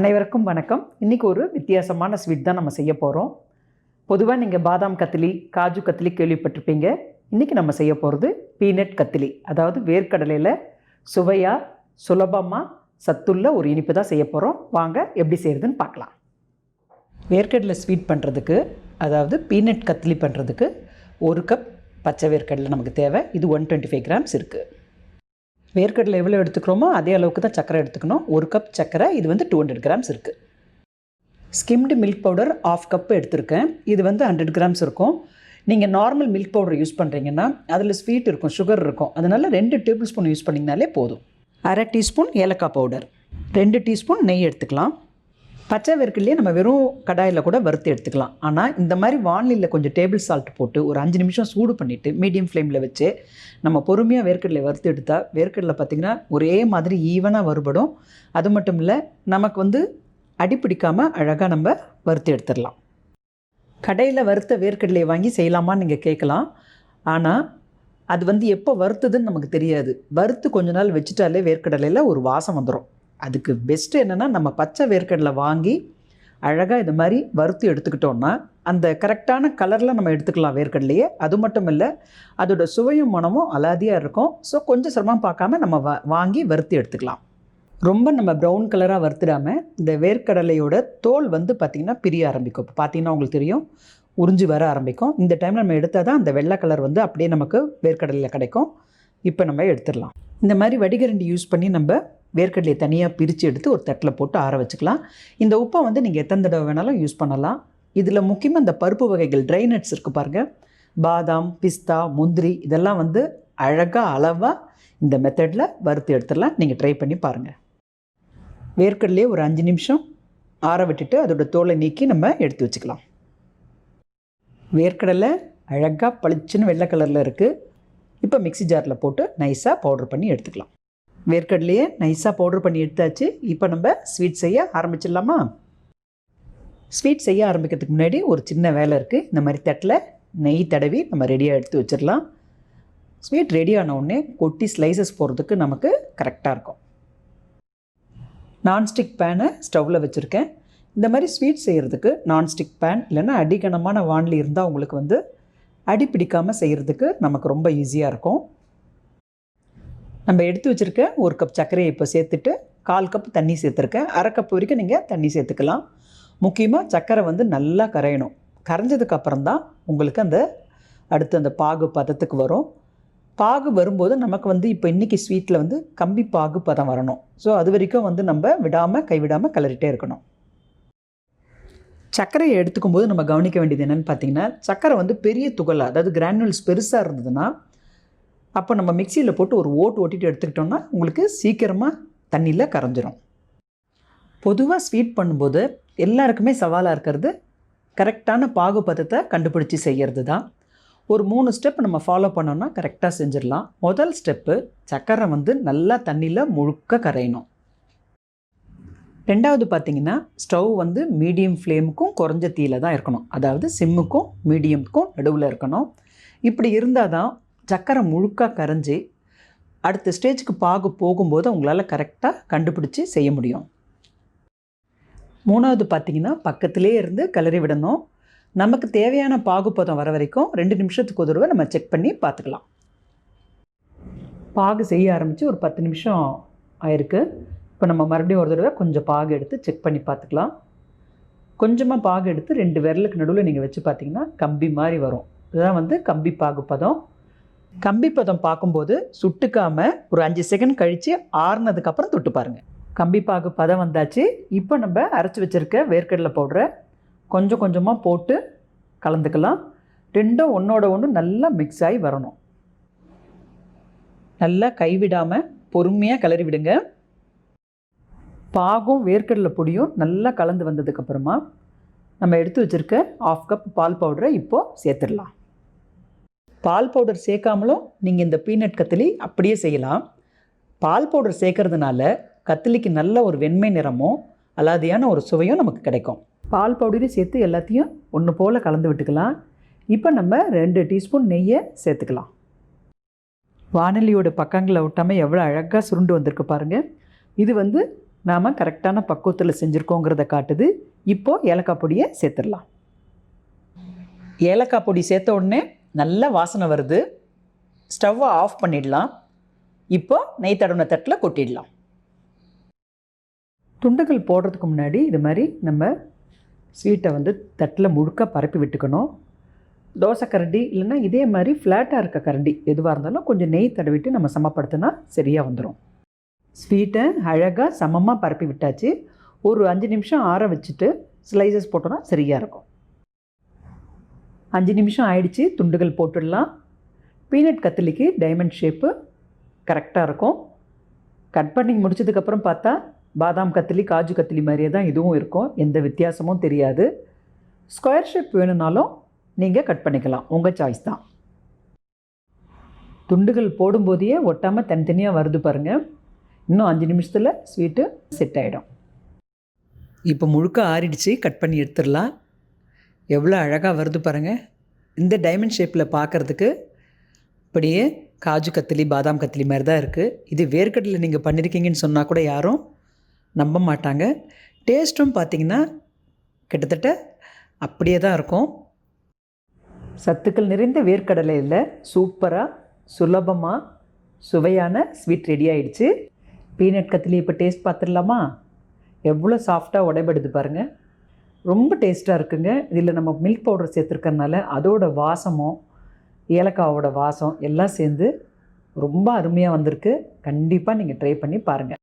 அனைவருக்கும் வணக்கம். இன்றைக்கி ஒரு வித்தியாசமான ஸ்வீட் தான் நம்ம செய்ய போகிறோம். பொதுவாக நீங்கள் பாதாம் கத்திலி, காஜு கத்திலி கேள்விப்பட்டிருப்பீங்க. இன்றைக்கி நம்ம செய்ய போகிறது பீனட் கத்திலி, அதாவது வேர்க்கடலையில் சுவையாக சுலபமாக சத்துள்ள ஒரு இனிப்பு தான் செய்ய போகிறோம். வாங்க எப்படி செய்கிறதுன்னு பார்க்கலாம். வேர்க்கடலை ஸ்வீட் பண்ணுறதுக்கு, அதாவது பீனட் கத்திலி பண்ணுறதுக்கு 1 கப் பச்சை வேர்க்கடலை நமக்கு தேவை. இது 125 கிராம்ஸ் இருக்குது. வேர்க்கடலை எவ்வளோ எடுத்துக்கிறோமோ அதே அளவுக்கு தான் சர்க்கரை எடுத்துக்கணும். 1 கப் சர்க்கரை, இது 200 கிராம்ஸ் இருக்குது. ஸ்கிம்டு மில்க் பவுடர் 1/2 கப் எடுத்திருக்கேன். இது 100 கிராம்ஸ் இருக்கும். நீங்கள் நார்மல் மில்க் பவுடர் யூஸ் பண்ணுறீங்கன்னா அதில் ஸ்வீட் இருக்கும், சுகர் இருக்கும். அதனால் 2 டேபிள் ஸ்பூன் யூஸ் பண்ணிங்கனாலே போதும். 1/2 டீஸ்பூன் ஏலக்காய் பவுடர், 2 டீஸ்பூன் நெய் எடுத்துக்கலாம். பச்சை வேர்க்கடலையே நம்ம வெறும் கடாயில் கூட வறுத்து எடுத்துக்கலாம். ஆனால் இந்த மாதிரி வானிலையில் கொஞ்சம் டேபிள் சால்ட் போட்டு ஒரு 5 நிமிஷம் சூடு பண்ணிவிட்டு மீடியம் ஃப்ளேமில் வச்சு நம்ம பொறுமையாக வேர்க்கடலை வறுத்து எடுத்தால் வேர்க்கடலை பார்த்திங்கன்னா ஒரே மாதிரி ஈவனாக வறுபடும். அது மட்டும் இல்லை, நமக்கு அடிப்பிடிக்காமல் அழகாக நம்ம வறுத்து எடுத்துடலாம். கடையில் வறுத்த வேர்க்கடலையை வாங்கி செய்யலாமான்னு நீங்கள் கேட்கலாம். ஆனால் அது எப்போ வறுத்ததுன்னு நமக்கு தெரியாது. வறுத்து கொஞ்ச நாள் வச்சுட்டாலே வேர்க்கடலையில் ஒரு வாசம் வந்துடும். அதுக்கு பெஸ்ட்டு என்னென்னா, நம்ம பச்சை வேர்க்கடலை வாங்கி அழகாக இது மாதிரி வறுத்து எடுத்துக்கிட்டோன்னா அந்த கரெக்டான கலரில் நம்ம எடுத்துக்கலாம் வேர்க்கடலையே. அது மட்டும் இல்லை, அதோட சுவையும் மனமும் அலாதியாக இருக்கும். ஸோ கொஞ்சம் சிரமம் பார்க்காம நம்ம வாங்கி வறுத்து எடுத்துக்கலாம். ரொம்ப நம்ம ப்ரௌன் கலராக வறுத்துடாமல் இந்த வேர்க்கடலையோட தோல் பார்த்திங்கன்னா பிரிய ஆரம்பிக்கும். இப்போ பார்த்திங்கன்னா உங்களுக்கு தெரியும், உறிஞ்சி வர ஆரம்பிக்கும். இந்த டைமில் நம்ம எடுத்தால் தான் அந்த வெள்ளை கலர் அப்படியே நமக்கு வேர்க்கடலையில் கிடைக்கும். இப்போ நம்ம எடுத்துடலாம். இந்த மாதிரி வடிகரண்டி யூஸ் பண்ணி நம்ம வேர்க்கடலையை தனியாக பிரித்து எடுத்து ஒரு தட்டில் போட்டு ஆற வச்சுக்கலாம். இந்த உப்பை நீங்கள் எத்தனை தடவை வேணாலும் யூஸ் பண்ணலாம். இதில் முக்கியமாக இந்த பருப்பு வகைகள், ட்ரை நட்ஸ் இருக்குது பாருங்கள், பாதாம், பிஸ்தா, முந்திரி, இதெல்லாம் அழகாக அளவாக இந்த மெத்தடில் வறுத்து எடுத்துடலாம். நீங்கள் ட்ரை பண்ணி பாருங்கள். வேர்க்கடலையே ஒரு 5 நிமிஷம் ஆற விட்டுட்டு அதோட தோலை நீக்கி நம்ம எடுத்து வச்சுக்கலாம். வேர்க்கடலை அழகாக பளிச்சுன்னு வெள்ளை கலரில் இருக்குது. இப்போ மிக்ஸி ஜாரில் போட்டு நைஸாக பவுட்ரு பண்ணி எடுத்துக்கலாம். வேர்க்கடலையே நைஸாக பவுட்ரு பண்ணி எடுத்தாச்சு. இப்போ நம்ம ஸ்வீட் செய்ய ஆரம்பிச்சிடலாமா? ஸ்வீட் செய்ய ஆரம்பிக்கிறதுக்கு முன்னாடி ஒரு சின்ன வேலை இருக்குது. இந்த மாதிரி தட்டில் நெய் தடவி நம்ம ரெடியாக எடுத்து வச்சிடலாம். ஸ்வீட் ரெடி ஆன உடனே கொட்டி ஸ்லைசஸ் போடுறதுக்கு நமக்கு கரெக்டாக இருக்கும். நான்ஸ்டிக் பேனை ஸ்டவ்வில் வச்சுருக்கேன். இந்த மாதிரி ஸ்வீட் செய்கிறதுக்கு நான்ஸ்டிக் பேன் இல்லைன்னா அடிக்கனமான வானிலை இருந்தால் உங்களுக்கு அடி பிடிக்காமல் செய்கிறதுக்கு நமக்கு ரொம்ப ஈஸியாக இருக்கும். நம்ம எடுத்து வச்சுருக்க 1 கப் சர்க்கரையை இப்போ சேர்த்துட்டு 1/4 கப் தண்ணி சேர்த்துருக்கேன். 1/2 கப் வரைக்கும் நீங்கள் தண்ணி சேர்த்துக்கலாம். முக்கியமாக சர்க்கரை நல்லா கரையணும். கரைஞ்சதுக்கப்புறம் தான் உங்களுக்கு அடுத்து அந்த பாகு பதத்துக்கு வரும். பாகு வரும்போது நமக்கு இப்போ இன்றைக்கி ஸ்வீட்டில் கம்பி பாகு பதம் வரணும். ஸோ அது வரைக்கும் நம்ம விடாமல் கைவிடாமல் கிளறிட்டே இருக்கணும். சர்க்கரையை எடுத்துக்கும்போது நம்ம கவனிக்க வேண்டியது என்னென்னு பார்த்தீங்கன்னா, சர்க்கரை பெரிய துகளாக, அதாவது கிரானுவல்ஸ் பெருசாக இருந்ததுன்னா அப்போ நம்ம மிக்சியில் போட்டு ஒரு ஓட்டிட்டு எடுத்துக்கிட்டோம்னா உங்களுக்கு சீக்கிரமாக தண்ணியில் கரைஞ்சிரும். பொதுவாக ஸ்வீட் பண்ணும்போது எல்லாருக்குமே சவாலாக இருக்கிறது கரெக்டான பாகு பதத்தை கண்டுபிடிச்சி செய்கிறது தான். ஒரு 3 ஸ்டெப் நம்ம ஃபாலோ பண்ணோன்னா கரெக்டாக செஞ்சிடலாம். முதல் ஸ்டெப்பு, சர்க்கரை நல்லா தண்ணியில் முழுக்க கரையணும். ரெண்டாவது பார்த்திங்கன்னா, ஸ்டவ் மீடியம் ஃப்ளேமுக்கும் குறைஞ்ச தீயில் தான் இருக்கணும். அதாவது சிம்முக்கும் மீடியமுக்கும் நடுவில் இருக்கணும். இப்படி இருந்தால் தான் சர்க்கரை முழுக்க கரைஞ்சி அடுத்த ஸ்டேஜுக்கு பாகு போகும்போது உங்களால் கரெக்டாக கண்டுபிடிச்சி செய்ய முடியும். மூணாவது பார்த்திங்கன்னா, பக்கத்திலே இருந்து கிளறி விடணும். நமக்கு தேவையான பாகுப்பதம் வர வரைக்கும் 2 நிமிஷத்துக்கு ஒரு தடவை நம்ம செக் பண்ணி பார்த்துக்கலாம். பாகு செய்ய ஆரம்பித்து ஒரு 10 நிமிஷம் ஆயிருக்கு. இப்போ நம்ம மறுபடியும் ஒரு தடவை கொஞ்சம் பாகு எடுத்து செக் பண்ணி பார்த்துக்கலாம். கொஞ்சமாக பாகு எடுத்து 2 விரலுக்கு நடுவில் நீங்கள் வச்சு பார்த்தீங்கன்னா கம்பி மாதிரி வரும். இதுதான் கம்பி பாகு பதம். கம்பி பதம் பார்க்கும்போது சுட்டுக்காமல் ஒரு 5 செகண்ட் கழித்து ஆறுனதுக்கப்புறம் தொட்டு பாருங்கள். கம்பி பாகு பதம் வந்தாச்சு. இப்போ நம்ம அரைச்சி வச்சுருக்க வேர்க்கடலை பவுடரை கொஞ்சம் கொஞ்சமாக போட்டு கலந்துக்கலாம். ரெண்டும் ஒன்றோட ஒன்று நல்லா மிக்ஸ் ஆகி வரணும். நல்லா கைவிடாமல் பொறுமையாக கிளறி விடுங்க. பாகும் வேர்க்கடலை பொடியும் நல்லா கலந்து வந்ததுக்கப்புறமா நம்ம எடுத்து வச்சுருக்க 1/2 கப் பால் பவுடரை இப்போது சேர்த்துடலாம். பால் பவுடர் சேர்க்காமலும் நீங்கள் இந்த பீனட் கத்திலி அப்படியே செய்யலாம். பால் பவுடர் சேர்க்கறதுனால கத்திலிக்கு நல்ல ஒரு வெண்மை நிறமும் அலாதியான ஒரு சுவையும் நமக்கு கிடைக்கும். பால் பவுடரையும் சேர்த்து எல்லாத்தையும் ஒன்று போல் கலந்து விட்டுக்கலாம். இப்போ நம்ம 2 டீஸ்பூன் நெய்யை சேர்த்துக்கலாம். வானிலையோட பக்கங்களை விட்டாமல் எவ்வளோ அழகாக சுருண்டு வந்திருக்கு பாருங்கள். இது நாம் கரெக்டான பக்குவத்தில் செஞ்சுருக்கோங்கிறத காட்டுது. இப்போது ஏலக்காய் பொடியை சேர்த்துடலாம். ஏலக்காய் பொடி சேர்த்த உடனே நல்ல வாசனை வருது. ஸ்டவ்வை ஆஃப் பண்ணிடலாம். இப்போது நெய் தடவின தட்டில் கொட்டிடலாம். துண்டுகள் போடுறதுக்கு முன்னாடி இது மாதிரி நம்ம ஸ்வீட்டை தட்டில் முழுக்க பரப்பி விட்டுக்கணும். தோசை கரண்டி இல்லைன்னா இதே மாதிரி ஃப்ளாட்டாக இருக்க கரண்டி எதுவாக இருந்தாலும் கொஞ்சம் நெய் தடவிட்டு நம்ம சமப்படுத்தினா சரியாக வந்துடும். ஸ்வீட்டை அழகாக சமமாக பரப்பி விட்டாச்சு. ஒரு 5 நிமிஷம் ஆற வச்சுட்டு ஸ்லைசஸ் போட்டோன்னா சரியாக இருக்கும். 5 நிமிஷம் ஆயிடுச்சு. துண்டுகள் போட்டுடலாம். பீனட் கத்திலிக்கு டைமண்ட் ஷேப்பு கரெக்டாக இருக்கும். கட் பண்ணி முடிச்சதுக்கப்புறம் பார்த்தா பாதாம் கத்திலி காஜு கத்திலி மாதிரியே தான் இதுவும் இருக்கும். எந்த வித்தியாசமும் தெரியாது. ஸ்கொயர் ஷேப் வேணும்னாலும் நீங்கள் கட் பண்ணிக்கலாம், உங்கள் சாய்ஸ் தான். துண்டுகள் போடும்போதே ஒட்டாமல் தனித்தனியாக வருது பாருங்கள். இன்னும் 5 நிமிஷத்தில் ஸ்வீட்டு செட் ஆகிடும். இப்போ முழுக்க ஆறிடுச்சு. கட் பண்ணி எடுத்துடலாம். எவ்வளோ அழகாக வருது பாருங்கள். இந்த டைமண்ட் ஷேப்பில் பார்க்குறதுக்கு அப்படியே காஜு கத்திலி பாதாம் கத்திலி மாதிரி தான் இருக்குது. இது வேர்க்கடலை நீங்கள் பண்ணியிருக்கீங்கன்னு சொன்னால் கூட யாரும் நம்ப மாட்டாங்க. டேஸ்ட்டும் பார்த்திங்கன்னா கிட்டத்தட்ட அப்படியே தான் இருக்கும். சத்துக்கள் நிறைந்த வேர்க்கடலையில் சூப்பராக சுலபமாக சுவையான ஸ்வீட் ரெடி ஆகிடுச்சு. பீனட் கத்திலி இப்போ டேஸ்ட் பார்த்துடலாமா? எவ்வளோ சாஃப்டாக உடைபடுது பாருங்கள். ரொம்ப டேஸ்ட்டாக இருக்குங்க. இதில் நம்ம மில்க் பவுடர் சேர்த்துருக்கறனால அதோட வாசமும் ஏலக்காவோட வாசம் எல்லாம் சேர்ந்து ரொம்ப அருமையாக வந்திருக்கு. கண்டிப்பாக நீங்கள் ட்ரை பண்ணி பாருங்கள்.